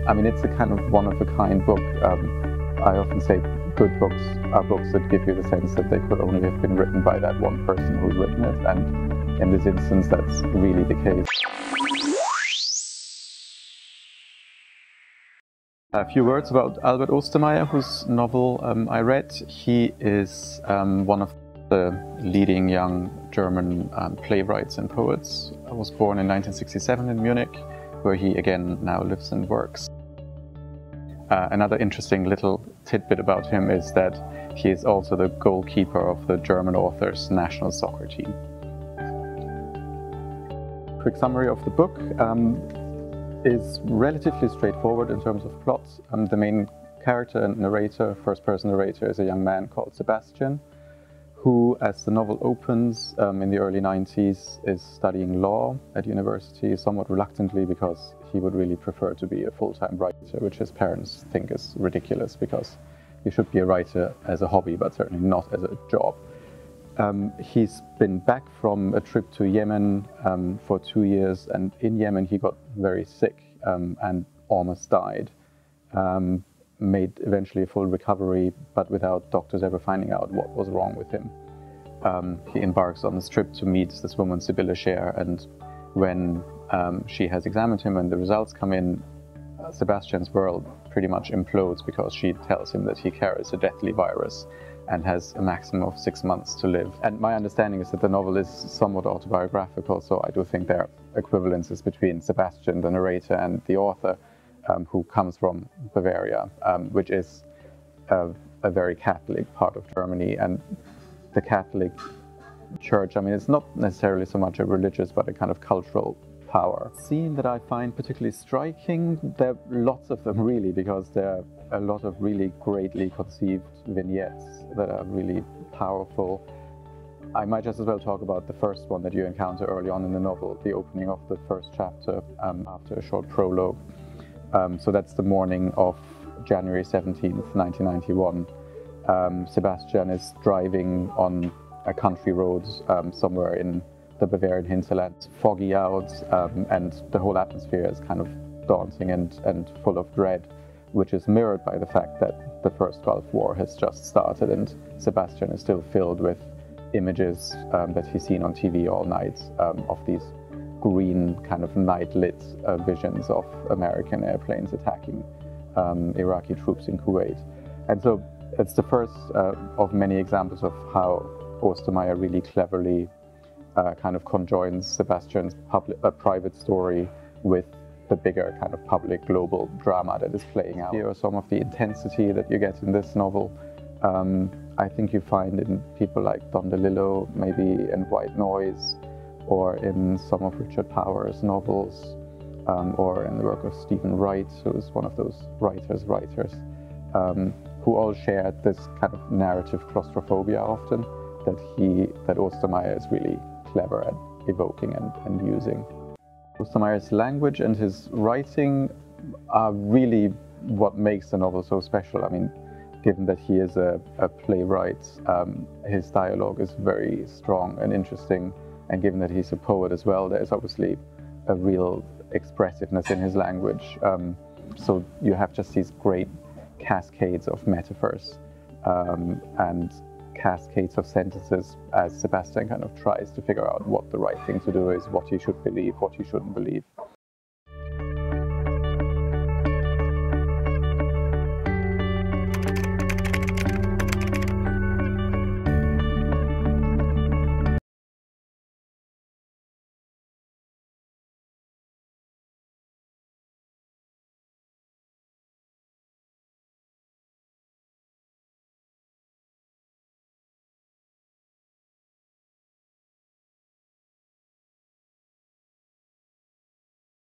I mean, it's a kind of one-of-a-kind book. I often say good books are books that give you the sense that they could only have been written by that one person who's written it, and in this instance, that's really the case. A few words about Albert Ostermaier, whose novel I read. He is one of the leading young German playwrights and poets. I was born in 1967 in Munich, where he again now lives and works. Another interesting little tidbit about him is that he is also the goalkeeper of the German authors' national soccer team. Quick summary of the book is relatively straightforward in terms of plot. The main character and narrator, first-person narrator, is a young man called Sebastian, who, as the novel opens in the early 90s, is studying law at university, somewhat reluctantly because he would really prefer to be a full-time writer, which his parents think is ridiculous because you should be a writer as a hobby, but certainly not as a job. He's been back from a trip to Yemen for 2 years, and in Yemen he got very sick and almost died. Made eventually a full recovery, but without doctors ever finding out what was wrong with him. He embarks on this trip to meet this woman, Sibylle Scher, and when she has examined him and the results come in, Sebastian's world pretty much implodes because she tells him that he carries a deathly virus and has a maximum of 6 months to live. And my understanding is that the novel is somewhat autobiographical, so I do think there are equivalences between Sebastian, the narrator, and the author, who comes from Bavaria, which is a very Catholic part of Germany. And the Catholic Church, I mean, it's not necessarily so much a religious, but a kind of cultural power. The scene that I find particularly striking, there are lots of them really, because there are a lot of really greatly conceived vignettes that are really powerful. I might just as well talk about the first one that you encounter early on in the novel, the opening of the first chapter after a short prologue. So that's the morning of January 17th, 1991. Sebastian is driving on a country road somewhere in the Bavarian hinterland. It's foggy out, and the whole atmosphere is kind of daunting and full of dread, which is mirrored by the fact that the First Gulf War has just started, and Sebastian is still filled with images that he's seen on TV all night of these green kind of night-lit visions of American airplanes attacking Iraqi troops in Kuwait. And so it's the first of many examples of how Ostermaier really cleverly kind of conjoins Sebastian's private story with the bigger kind of public global drama that is playing out. Here are some of the intensity that you get in this novel. I think you find in people like Don DeLillo, maybe in White Noise, or in some of Richard Powers' novels, or in the work of Stephen Wright, who is one of those writers, who all share this kind of narrative claustrophobia often, that Ostermaier is really clever at evoking and using. Ostermeier's language and his writing are really what makes the novel so special. I mean, given that he is a playwright, his dialogue is very strong and interesting, and given that he's a poet as well, there's obviously a real expressiveness in his language. So you have just these great cascades of metaphors and cascades of sentences as Sebastian kind of tries to figure out what the right thing to do is, what he should believe, what he shouldn't believe.